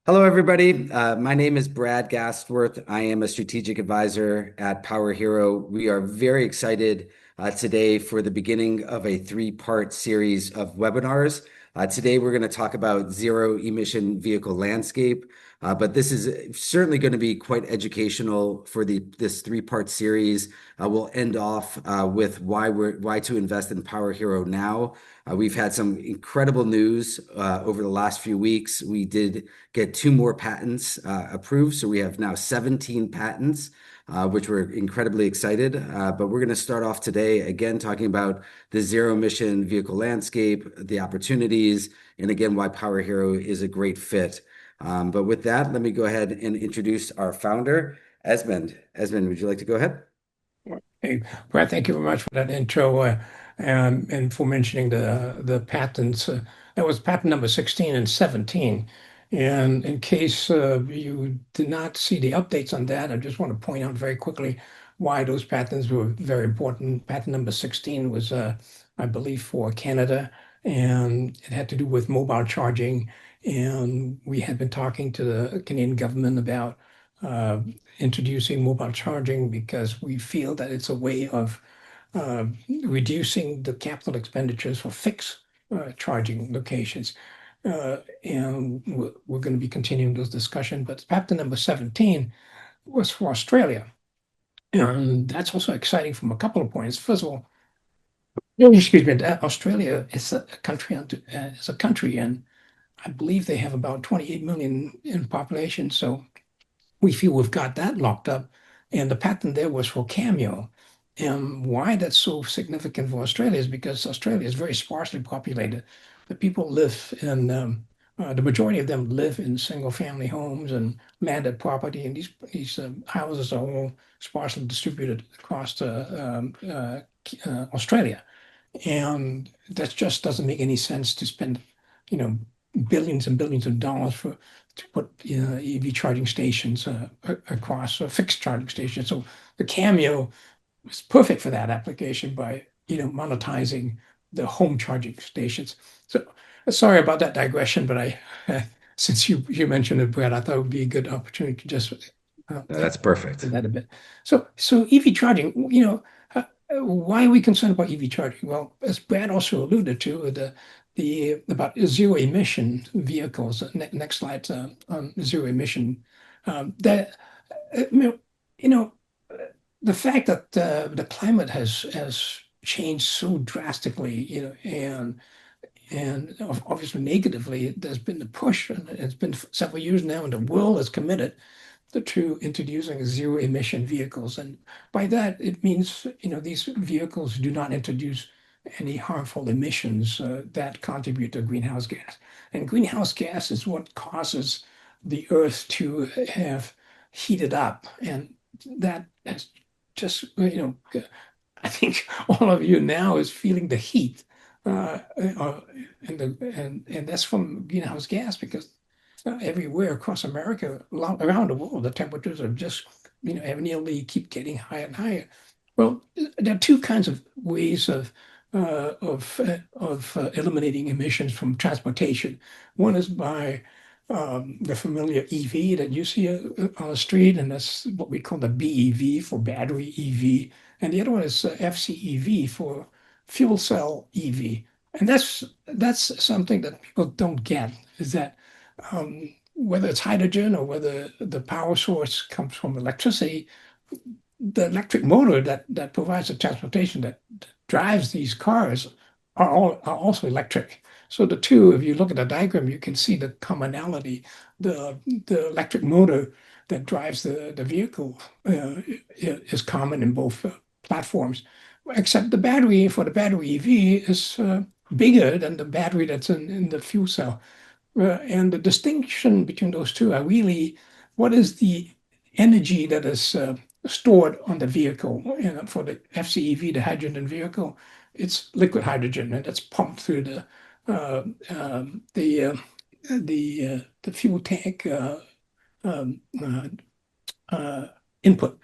Hello, everybody. My name is Brad Gastworth. I am a strategic advisor at Power Hero. We are very excited today for the beginning of a three-part series of webinars. Today, we're going to talk about zero emission vehicle landscape, but this is certainly going to be quite educational for this three-part series. We'll end off with why to invest in Power Hero now. We've had some incredible news over the last few weeks. We did get two more patents approved. So we have now 17 patents, which we're incredibly excited. But we're going to start off today again talking about the zero emission vehicle landscape, the opportunities, and again, why Power Hero is a great fit. But with that, let me go ahead and introduce our founder, Esmond. Esmond, would you like to go ahead? Hey, Brad, thank you very much for that intro and for mentioning the patents. That was patent number 16 and 17. And in case you did not see the updates on that, I just want to point out very quickly why those patents were very important. Patent number 16 was, I believe, for Canada, and it had to do with mobile charging. And we had been talking to the Canadian government about uh, introducing mobile charging because we feel that it's a way of reducing the capital expenditures for fixed charging locations. And we're going to be continuing those discussions. But patent number 17 was for Australia. And that's also exciting from a couple of points. First of all, excuse me, Australia is a country, and I believe they have about 28 million in population. So we feel we've got that locked up. And the patent there was for Cameo. And why that's so significant for Australia is because Australia is very sparsely populated. The people live in, the majority of them live in single family homes and landed property. And these houses are all sparsely distributed across Australia. And that just doesn't make any sense to spend, you know, billions and billions of dollars to put EV charging stations across fixed charging stations. So the Cameo is perfect for that application by monetizing the home charging stations. So sorry about that digression, but I since you mentioned it, Brad, I thought it would be a good opportunity to just That's perfect. that a bit. So EV charging, why are we concerned about EV charging? Well, as Brad also alluded to, the about zero emission vehicles. Next slide on zero emission. That you know the fact that the climate has changed so drastically, and obviously negatively, there's been the push, and it's been several years now, and the world is committed to introducing zero emission vehicles. And by that, it means, these vehicles do not introduce any harmful emissions that contribute to greenhouse gas. And greenhouse gas is what causes the earth to have heated up. And that has just, I think all of you now is feeling the heat. And that's from greenhouse gas because everywhere across America, around the world, the temperatures are just, evidently keep getting higher and higher. Well, there are two kinds of ways of eliminating emissions from transportation. One is by the familiar EV that you see on the street, and that's what we call the BEV for battery EV. And the other one is FCEV for fuel cell EV. And that's something that people don't get is that whether it's hydrogen or whether the power source comes from electricity, the electric motor that provides the transportation that drives these cars are also electric. So the two, if you look at the diagram, you can see the commonality. The electric motor that drives the vehicle is common in both platforms, except the battery for the battery EV is bigger than the battery that's in the fuel cell. And the distinction between those two are really what is the energy that is stored on the vehicle. For the FCEV, the hydrogen vehicle, it's liquid hydrogen, and it's pumped through uh, um, the uh, the fuel tank um, uh, uh, input.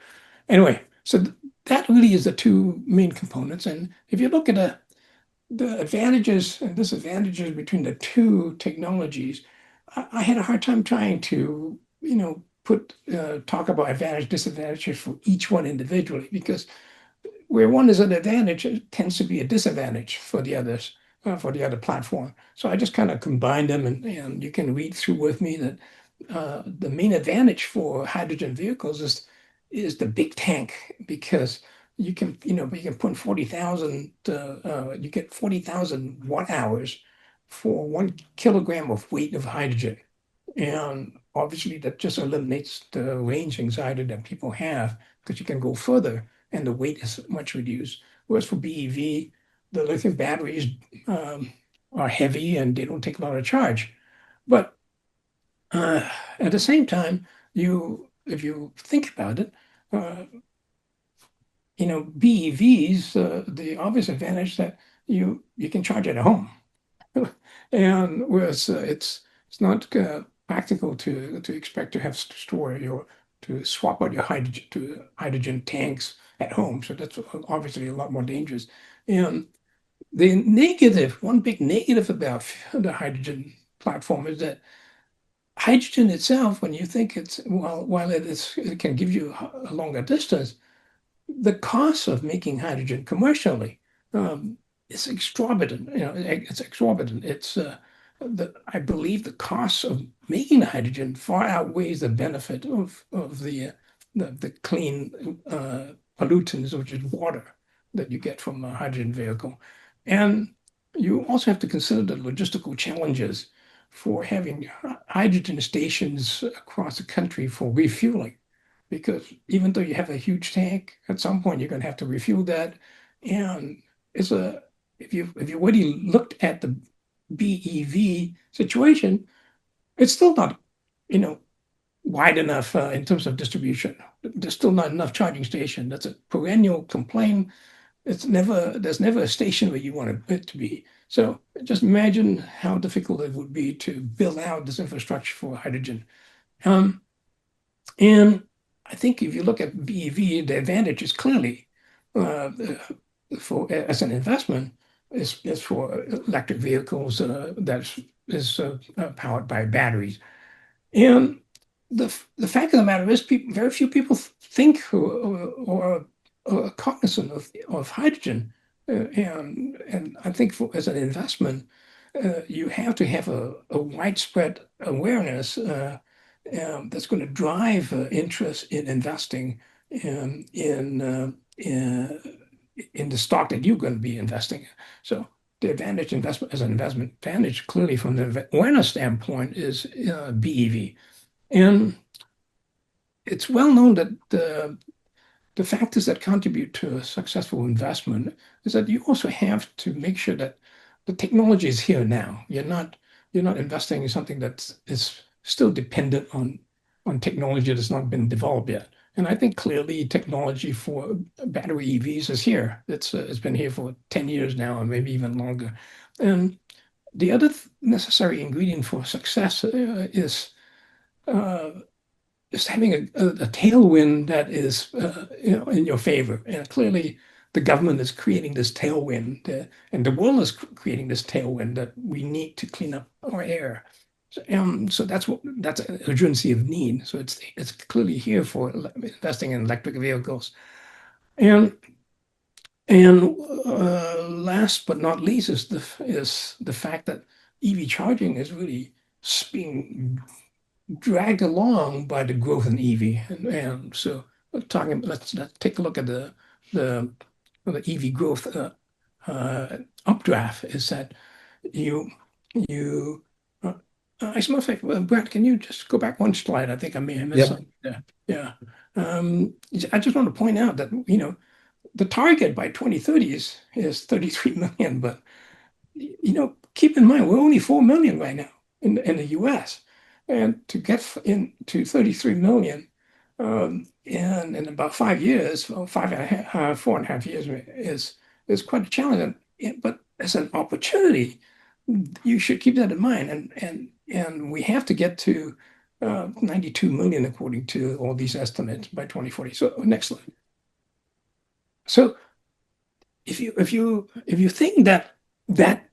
Anyway, so that really is the two main components. And if you look at the advantages and disadvantages between the two technologies, I had a hard time trying to, put talk about advantage, disadvantages for each one individually because where one is an advantage, it tends to be a disadvantage for the others, for the other platform. So I just kind of combined them, and you can read through with me that the main advantage for hydrogen vehicles is the big tank because you can put 40,000 you get 40,000 watt hours for 1 kilogram of weight of hydrogen. And obviously that just eliminates the range anxiety that people have because you can go further and the weight is much reduced. Whereas for BEV, the lithium batteries um, are heavy and they don't take a lot of charge. But uh, at the same time, if you think about it, uh, BEVs, the obvious advantage that you can charge at home. And whereas it's not practical to expect to have store your to swap out your hydrogen to hydrogen tanks at home. So that's obviously a lot more dangerous. And one big negative about the hydrogen platform is that hydrogen itself, when you think while it can give you a longer distance, the cost of making hydrogen commercially um, is exorbitant. It's exorbitant. I believe the cost of making the hydrogen far outweighs the benefit of the clean pollutants, which is water, that you get from a hydrogen vehicle. And you also have to consider the logistical challenges for having hydrogen stations across the country for refueling because even though you have a huge tank, at some point you're going to have to refuel that. And it's a if you already looked at the BEV situation, it's still not, you know, wide enough in terms of distribution. There's still not enough charging station. That's a perennial complaint. There's never a station where you want it to be. So just imagine how difficult it would be to build out this infrastructure for hydrogen. Um, and I think if you look at BEV, the advantage is clearly uh, for as an investment is for electric vehicles that is powered by batteries. And the fact of the matter is, very few people think or are cognizant of hydrogen. And I think as an investment, you have to have a widespread awareness that's going to drive interest in investing in the stock that you're going to be investing in. So the advantage investment as an investment advantage clearly from the awareness standpoint is BEV. And it's well known that the factors that contribute to a successful investment is that you also have to make sure that the technology is here now. You're not investing in something that is still dependent on technology that's not been developed yet. And I think clearly technology for battery EVs is here. It's been here for 10 years now, and maybe even longer. And the other necessary ingredient for success uh, is having a tailwind that is in your favor. And clearly, the government is creating this tailwind, and the world is creating this tailwind that we need to clean up our air. So that's an urgency of need. So it's clearly here for investing in electric vehicles. And last but not least is the fact that EV charging is really being dragged along by the growth in EV. And so let's take a look at the EV growth updraft is that you you as a matter of fact, Brad, can you just go back one slide? I think I may have missed Yep. something there. Yeah. I just want to point out that, the target by 2030 is 33 million, but keep in mind, we're only 4 million right now in the US. And to get into 33 million in about 5 years, or 4.5 years is quite a challenge. But as an opportunity, you should keep that in mind. And we have to get to 92 million according to all these estimates by 2040. So next slide. So if you think that that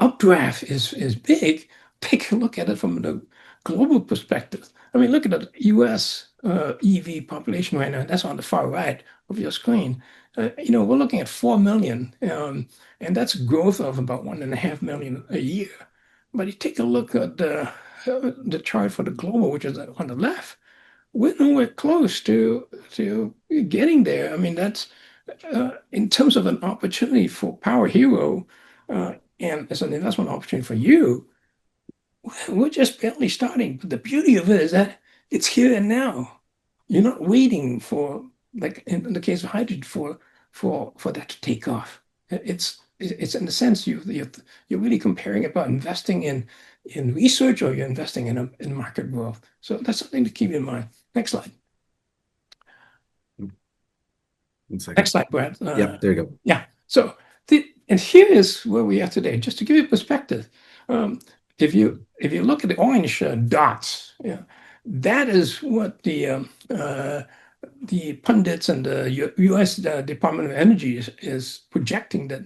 updraft is big, take a look at it from the global perspective. I mean, look at the US EV population right now. That's on the far right of your screen. We're looking at 4 million, and that's growth of about 1.5 million a year. But you take a look at the chart for the global, which is on the left. We're nowhere close to getting there. I mean, that's in terms of an opportunity for Power Hero, and as an investment opportunity for you, we're just barely starting. But the beauty of it is that it's here and now. You're not waiting for, like in the case of hydrogen, for that to take off. It's in a sense you're really comparing about investing in research, or you're investing in market growth. So that's something to keep in mind. Next slide. One Next second. slide, Brad. Yep, there you go. Yeah. So and here is where we are today. Just to give you perspective, um, if you look at the orange dots, yeah, that is what the pundits and the U.S. Department of Energy is projecting, that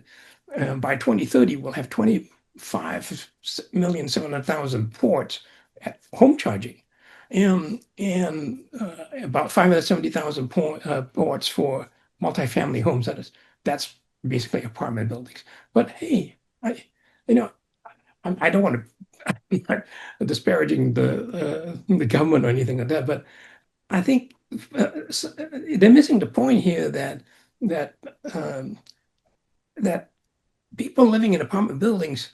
by 2030 we'll have 25,700,000 ports at home charging, and about 570,000 ports for multifamily homes. That's basically apartment buildings. But hey, you know, I don't want to. I'm not disparaging the government or anything like that, but I think they're missing the point here that um, that people living in apartment buildings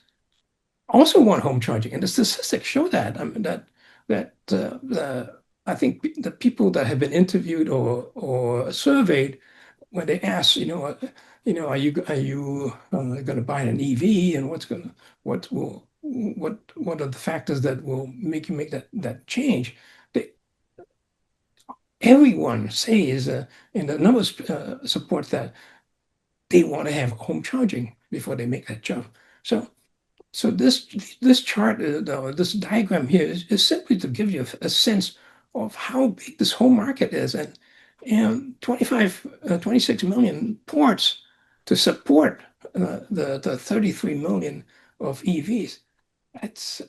also want home charging, and the statistics show that. I mean, that I think the people that have been interviewed or surveyed, when they ask, are you going to buy an EV, and what are the factors that will make you make that change? They, everyone says, and the numbers support that they want to have home charging before they make that jump. So so this chart, this diagram here is simply to give you a sense of how big this whole market is, and 26 million ports to support the 33 million of EVs. That's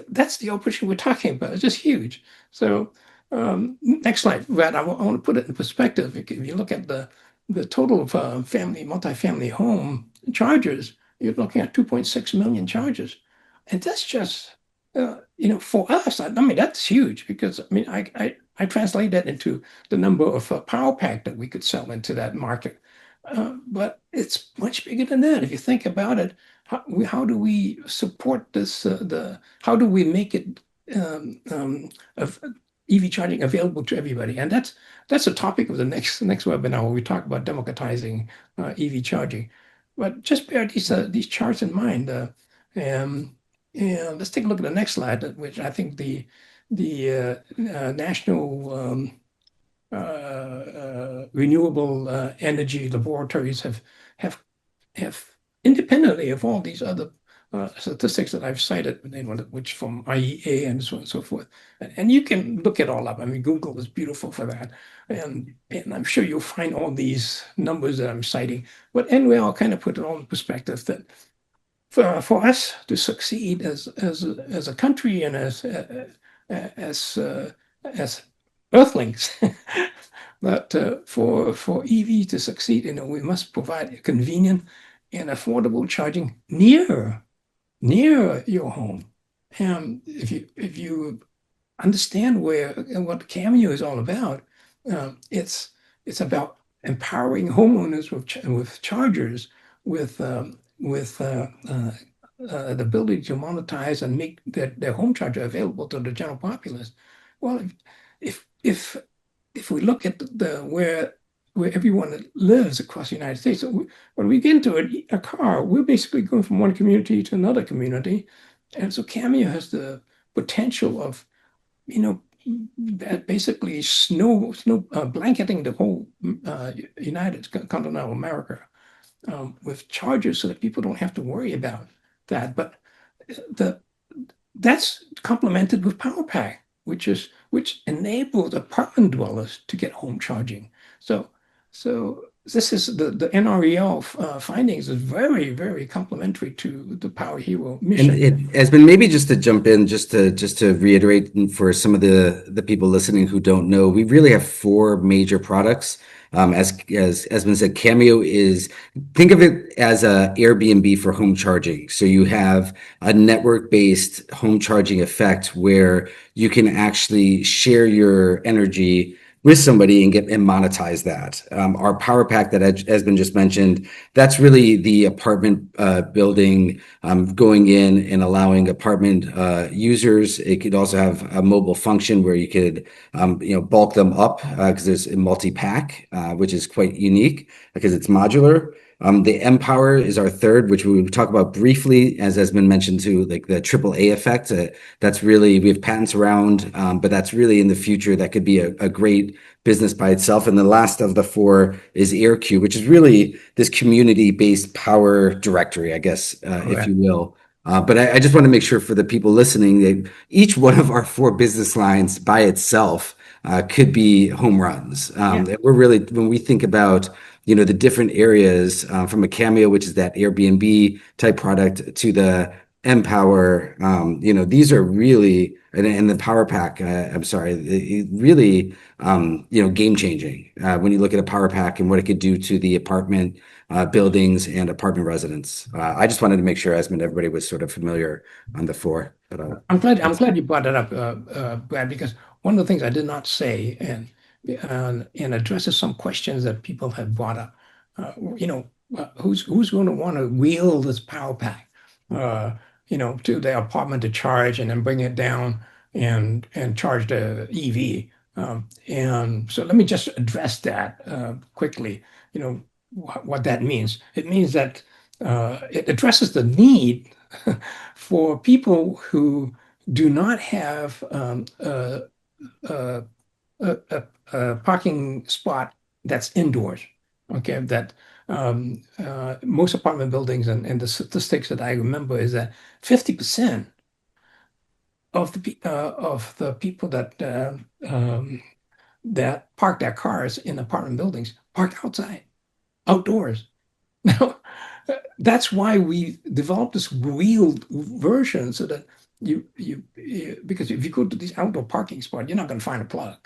that's the opportunity we're talking about. It's just huge. So next slide, Brad. I want to put it in perspective. If you look at the total of multifamily home chargers, you're looking at 2.6 million chargers, and that's just for us. I mean, that's huge, because I mean I translate that into the number of power pack that we could sell into that market. But it's much bigger than that. If you think about it, how do we support this? How do we make it of EV charging available to everybody? And that's a topic of the next webinar, where we talk about democratizing EV charging. But just bear these charts in mind. And let's take a look at the next slide, which I think the national renewable energy laboratories have have independently of all these other statistics that I've cited, which from IEA and so on and so forth. And you can look it all up. I mean, Google is beautiful for that. And I'm sure you'll find all these numbers that I'm citing. But anyway, I'll kind of put it all in perspective, that for us to succeed as a country, and as as Earthlings, but for EV to succeed, we must provide convenient and affordable charging near your home. And if you understand what Cameo is all about, it's about empowering homeowners with chargers, with the ability to monetize and make their home charger available to the general populace. Well, if we look at where everyone lives across the United States, so when we get into a car, we're basically going from one community to another community, and so Cameo has the potential of, basically blanketing the whole United continental America with chargers, so that people don't have to worry about that. But the that's complemented with Power Pack, which enables apartment dwellers to get home charging. So this is the NREL findings is very, very complementary to the Power Hero And mission. it has been, maybe just to jump in, just to reiterate for some of the people listening who don't know, we really have four major products. As Esmond said, Cameo is, think of it as a Airbnb for home charging. So you have a network-based home charging effect where you can actually share your energy with somebody and get and monetize that. Our power pack that has been just mentioned, that's really the apartment building, going in and allowing apartment users. It could also have a mobile function where you could, bulk them up because there's a multi-pack, which is quite unique because it's modular. The Empower is our third, which we will talk about briefly, as has been mentioned too, like the AAA effect. That's really, we have patents around, but that's really in the future. That could be a great business by itself. And the last of the four is AirQ, which is really this community-based power directory, I guess, if you Correct. will. But I just want to make sure for the people listening that each one of our four business lines by itself could be home runs. Yeah. And we're really, when we think about, the different areas, from a Cameo, which is that Airbnb type product, to the Empower, these are really, and the Power Pack, I'm sorry, really, game changing when you look at a Power Pack and what it could do to the apartment buildings and apartment residents. I just wanted to make sure, Esmond, everybody was sort of familiar on the four. But I'm glad you brought that up, Brad, because one of the things I did not say and addresses some questions that people have brought up. Who's going to want to wheel this power pack, uh, to their apartment to charge and then bring it down and charge the EV. And so let me just address that quickly. What that means. It means that it addresses the need for people who do not have a, a parking spot that's indoors. Okay, that most apartment buildings and the statistics that I remember is that 50% of the people that park their cars in apartment buildings park outside, outdoors. Now, that's why we developed this wheeled version so that because if you go to these outdoor parking spots, you're not going to find a plug,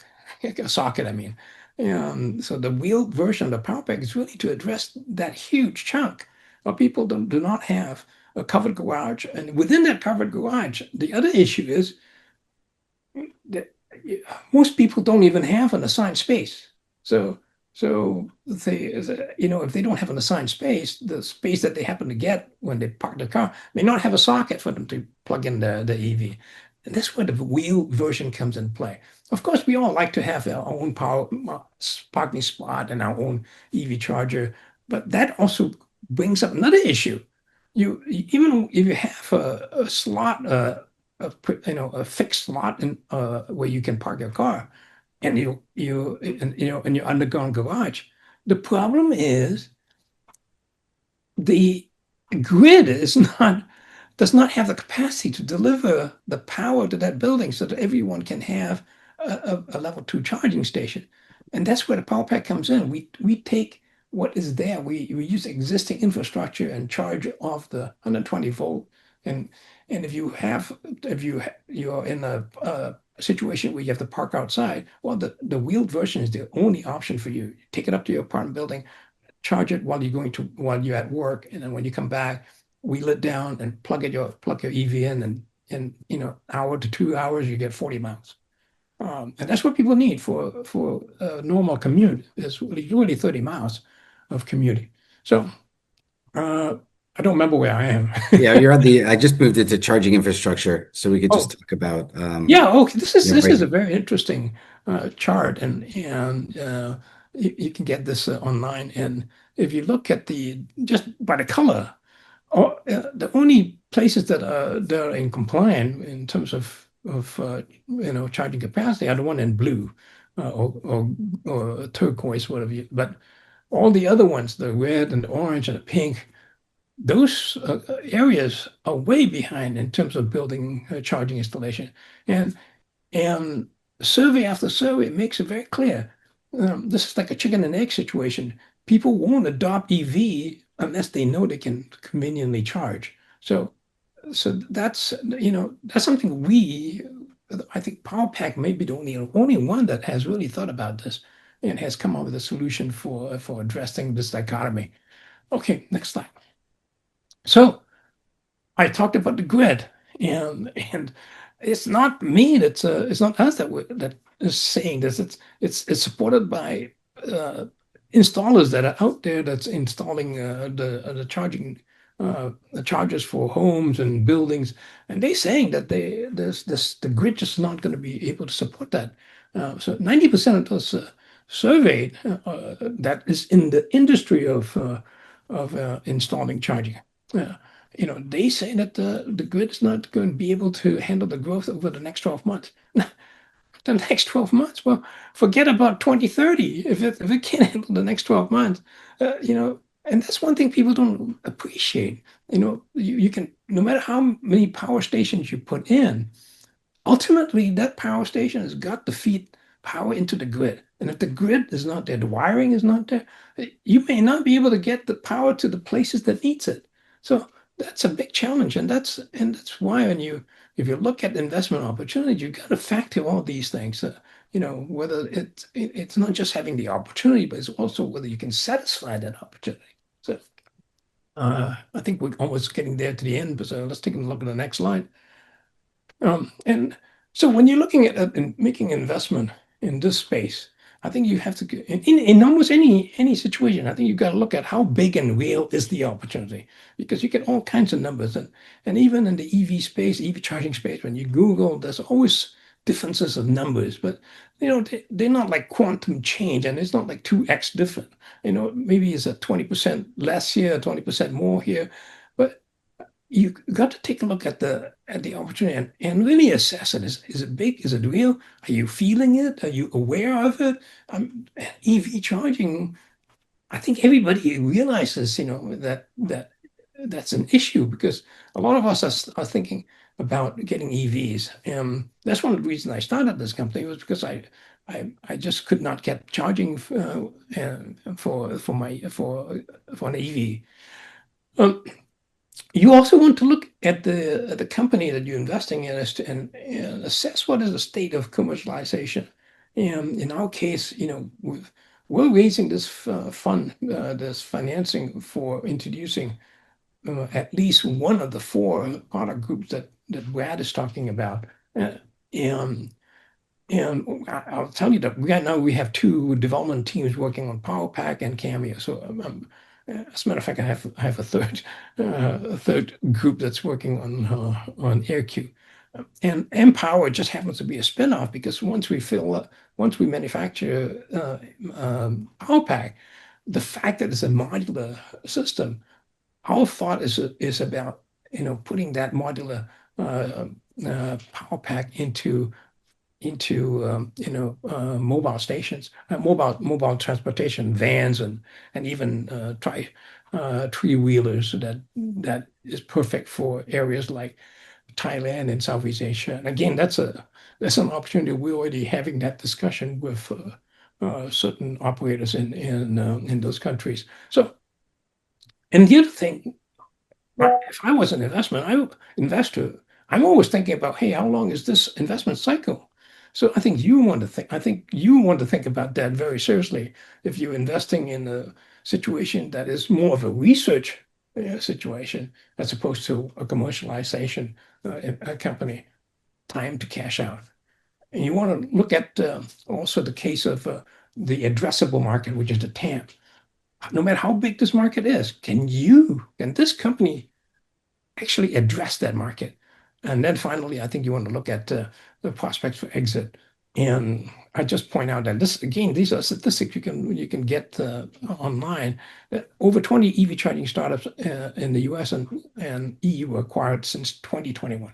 a socket, I mean. And so the wheeled version of the power pack is really to address that huge chunk of people that do not have a covered garage. And within that covered garage, the other issue is that most people don't even have an assigned space. So, so if they don't have an assigned space, the space that they happen to get when they park the car may not have a socket for them to plug in the EV. And that's where the wheel version comes in play. Of course, we all like to have our own parking spot and our own EV charger, but that also brings up another issue. Even if you have a slot, a fixed slot where you can park your car, and in your underground garage. The problem is the grid is not does not have the capacity to deliver the power to that building so that everyone can have a level two charging station. And that's where the power pack comes in. We take what is there. We use existing infrastructure and charge off the 120 volt. And and if you're in a situation where you have to park outside, well, the wheeled version is the only option for you. Take it up to your apartment building, charge it while you're at work, and then when you come back, wheel it down and plug your EV in, and hour to 2 hours you get 40 miles. And that's what people need for a normal commute is really 30 miles of commuting. So uh, I don't remember where I am. yeah, I just moved it to charging infrastructure, so we could just Oh, talk about, yeah. Okay. This is right. a very interesting chart, and you can get this online. And if you look at the just by the color, the only places that are in compliant in terms of charging capacity are the one in blue, or turquoise, whatever. But all the other ones, the red and the orange and the pink, those areas are way behind in terms of building charging installation. And survey after survey makes it very clear. This is like a chicken and egg situation. people won't adopt EV unless they know they can conveniently charge. So that's that's something I think PowerPack may be the only one that has really thought about this and has come up with a solution for addressing this dichotomy. Okay, next slide. So I talked about the grid, and it's not me it's not us that is saying this. It's supported by uh, installers that are out there that's installing the chargers for homes and buildings, and they're saying that the grid just not going to be able to support that. So 90% of those surveyed that is in the industry of installing charging. Uh, they say that the grid is not going to be able to handle the growth over the next 12 months. The next 12 months, well, forget about 2030. If it can't handle the next 12 months, and that's one thing people don't appreciate. You can, no matter how many power stations you put in, ultimately that power station has got to feed power into the grid. And if the grid is not there, the wiring is not there, you may not be able to get the power to the places that needs it. So that's a big challenge. And that's why if you look at investment opportunities, you've got to factor all these things. Whether it's not just having the opportunity, but it's also whether you can satisfy that opportunity. So I think we're almost getting there to the end, but let's take a look at the next slide. And so when you're looking at making investment in this space, I think you have to in almost any situation, I think you've got to look at how big and real is the opportunity, because you get all kinds of numbers, and even in the EV space, EV charging space, when you Google, there's always differences of numbers, but they're not like quantum change, and it's not like 2x different. Maybe it's a 20% less here, 20% more here, but you got to take a look at the opportunity and really assess it. Is it big? Is it real? Are you feeling it? Are you aware of it? EV charging, I think everybody realizes, that's an issue, because a lot of us are thinking about getting EVs. And that's one of the reasons I started this company, was because I just could not get charging for an EV. You also want to look at the company that you're investing in and assess what is the state of commercialization. And in our case, we're raising this fund, this financing for introducing at least one of the four product groups that Brad is talking about. And I'll tell you that right now we have two development teams working on PowerPack and Cameo. So as a matter of fact, I have a third group that's working on AirQ. And Empower just happens to be a spinoff, because once we manufacture PowerPack, the fact that it's a modular system, our thought is about putting that modular PowerPack into mobile stations, mobile transportation vans, and even three-wheelers that is perfect for areas like Thailand and Southeast Asia. And again, that's an opportunity. We're already having that discussion with certain operators in those countries. So, and the other thing, if I was an investor, I'm always thinking about, hey, how long is this investment cycle? So I think you want to think about that very seriously if you're investing in a situation that is more of a research situation as opposed to a commercialization a company time to cash out. And you want to look at also the case of the addressable market, which is the TAM. No matter how big this market is, can this company actually address that market? And then finally, I think you want to look at the prospects for exit. And I just point out that these are statistics you can get online. Over 20 EV charging startups in the US and EU were acquired since 2021.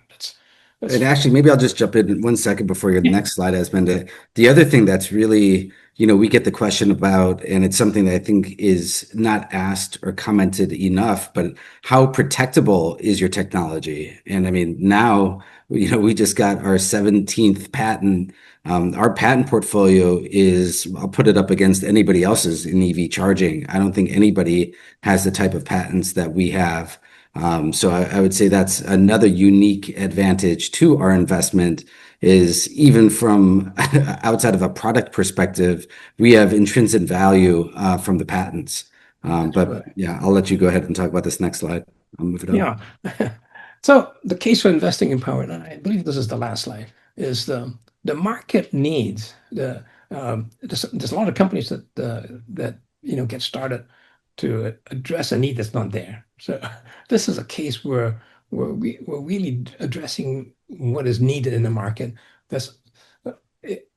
And That's actually, maybe I'll just jump in 1 second before your yeah, next slide, Esmond. The other thing that's really we get the question about, and it's something that I think is not asked or commented enough, but how protectable is your technology? And I mean, now, we just got our 17th patent. Our patent portfolio is, I'll put it up against anybody else's in EV charging. I don't think anybody has the type of patents that we have. So I would say that's another unique advantage to our investment is even from outside of a product perspective, we have intrinsic value from the patents. That's But right. yeah, I'll let you go ahead and talk about this next slide. I'll move it on. Yeah. So the case for investing in power, and I believe this is the last slide, is the market needs there's a lot of companies that get started to address a need that's not there. So this is a case where we're really addressing what is needed in the market. That's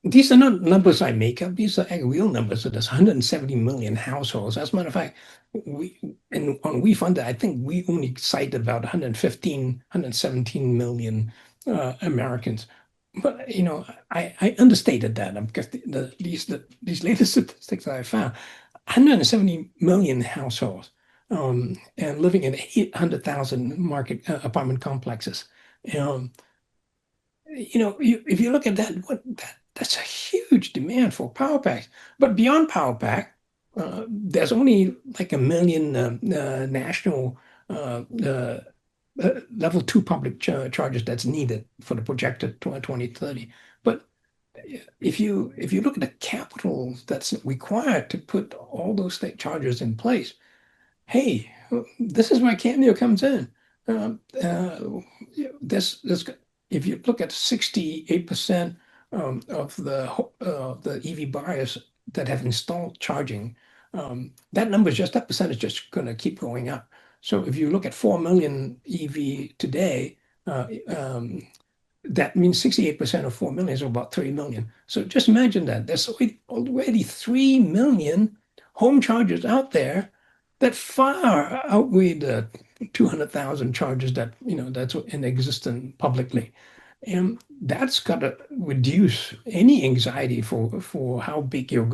these are not numbers I make up. These are real numbers. So there's 170 million households. As a matter of fact, we and on WeFunded, I think we only cite about 115, 117 million Americans. But I understated that because these latest statistics that I found, 170 million households, and living in 800,000 market apartment complexes. Um, if you look at that, that's a huge demand for power packs. But beyond power pack, there's only like a million national level two public charges that's needed for the projected 2030. But if you look at the capital that's required to put all those state chargers in place, hey, this is where Cameo comes in. Um, uh, this if you look at 68% of the EV buyers that have installed charging, that percentage is just going to keep going up. So if you look at 4 million EV today, uh, um, that means 68% of 4 million is about 3 million. So just imagine that there's already 3 million home chargers out there that far outweigh the 200,000 chargers that's in existence publicly. And that's got to reduce any anxiety for how big your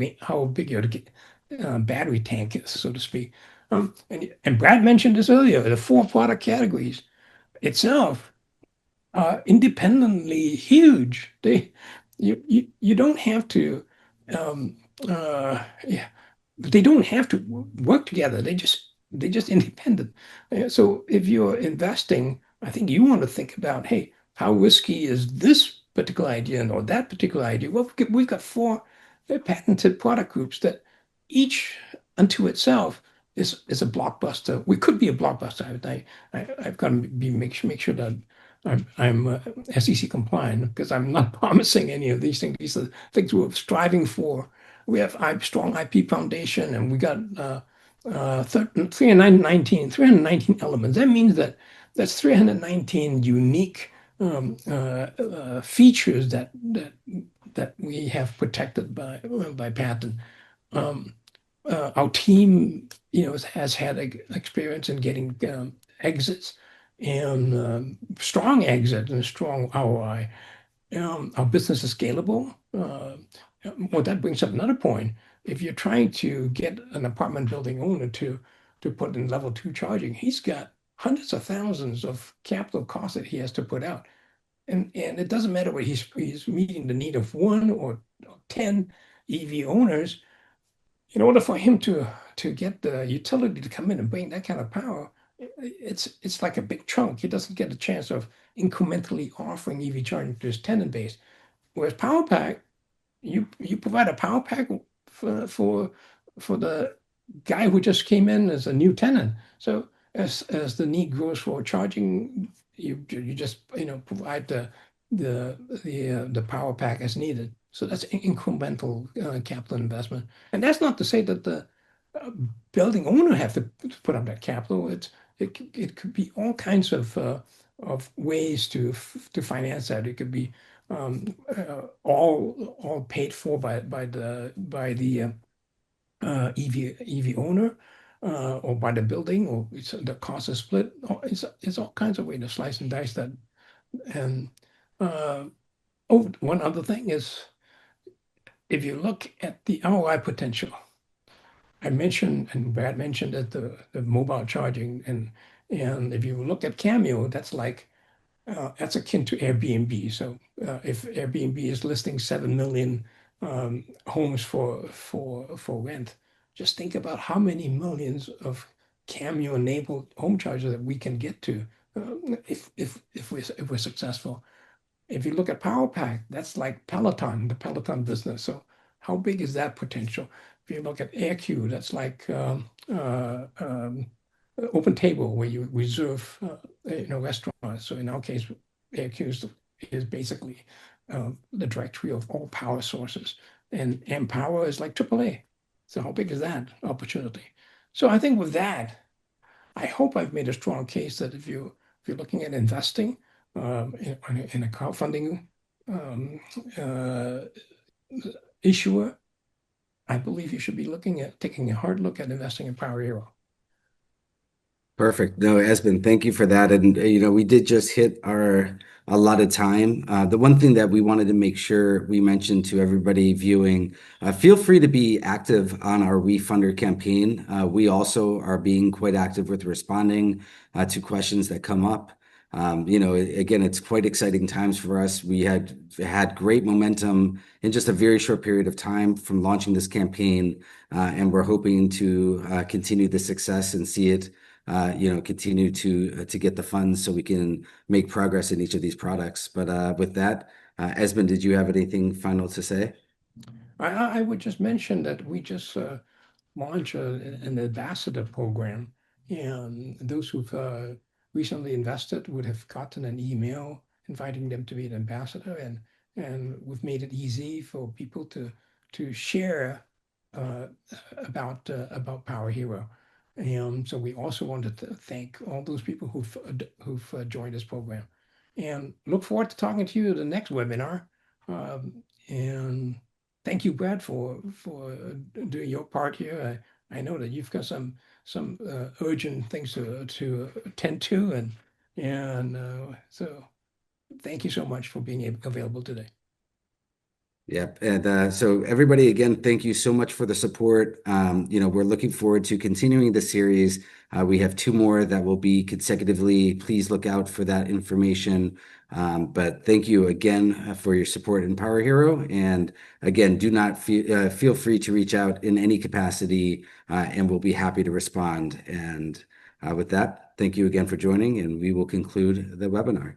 battery tank is, so to speak. And Brad mentioned this earlier, the four product categories itself independently huge. You don't have to yeah, they don't have to work together. They just independent. So if you're investing, I think you want to think about, hey, how risky is this particular idea or that particular idea? Well, we've got four patented product groups that each unto itself is a blockbuster. We could be a blockbuster. I've got to make sure that I'm SEC compliant because I'm not promising any of these things. These are things we're striving for. We have a strong IP foundation, and we got 319 elements. That means that's 319 unique features that we have protected by patent. Um, our team, has had experience in getting exits and strong exit and strong ROI. Our business is scalable. Well, that brings up another point. If you're trying to get an apartment building owner to put in level two charging, he's got hundreds of thousands of capital costs that he has to put out. And it doesn't matter whether he's meeting the need of one or 10 EV owners. In order for him to get the utility to come in and bring that kind of power, it's like a big chunk. He doesn't get a chance of incrementally offering EV charging to his tenant base. Whereas Power Pack, you provide a Power Pack for the guy who just came in as a new tenant. So as the need grows for charging, you just provide the Power Pack as needed. So that's incremental capital investment. And that's not to say that the uh, building owner have to put up that capital. It could be all kinds of ways to finance that. It could be all paid for by the EV owner or by the building, or the cost is split. It's all kinds of ways to slice and dice that. And uh, one other thing is if you look at the ROI potential, I mentioned, and Brad mentioned that the mobile charging, and if you look at Cameo, that's akin to Airbnb. So if Airbnb is listing 7 million homes for rent, just think about how many millions of Cameo-enabled home chargers that we can get to if we're successful. If you look at Power Pack, that's like Peloton, the Peloton business. So how big is that potential? If you look at AirQ, that's like open table where you reserve restaurants. So in our case, AirQ is basically the directory of all power sources, and Empower is like AAA. So how big is that opportunity? So I think with that, I hope I've made a strong case that if you're looking at investing in a crowdfunding um, uh, issuer, I believe you should be looking at taking a hard look at investing in Power Hero. Perfect. No, Esmond, thank you for that. And we did just hit our allotted time. The one thing that we wanted to make sure we mentioned to everybody viewing, feel free to be active on our WeFunder campaign. We also are being quite active with responding to questions that come up. Again, it's quite exciting times for us. We had great momentum in just a very short period of time from launching this campaign, and we're hoping to continue the success and see it continue to get the funds so we can make progress in each of these products. But with that, Esmond, did you have anything final to say? I would just mention that we just launch an ambassador program, and those who've recently invested would have gotten an email inviting them to be an ambassador, and we've made it easy for people to share uh, about Power Hero. And so we also wanted to thank all those people who've joined this program, and look forward to talking to you at the next webinar. And thank you, Brad, for doing your part here. I know that you've got some urgent things to attend to, and so thank you so much for being available today. Yep. And so everybody, again, thank you so much for the support. We're looking forward to continuing the series. We have two more that will be consecutively. Please look out for that information. But thank you again for your support in Power Hero. And again, do not feel free to reach out in any capacity, and we'll be happy to respond. And with that, thank you again for joining, and we will conclude the webinar.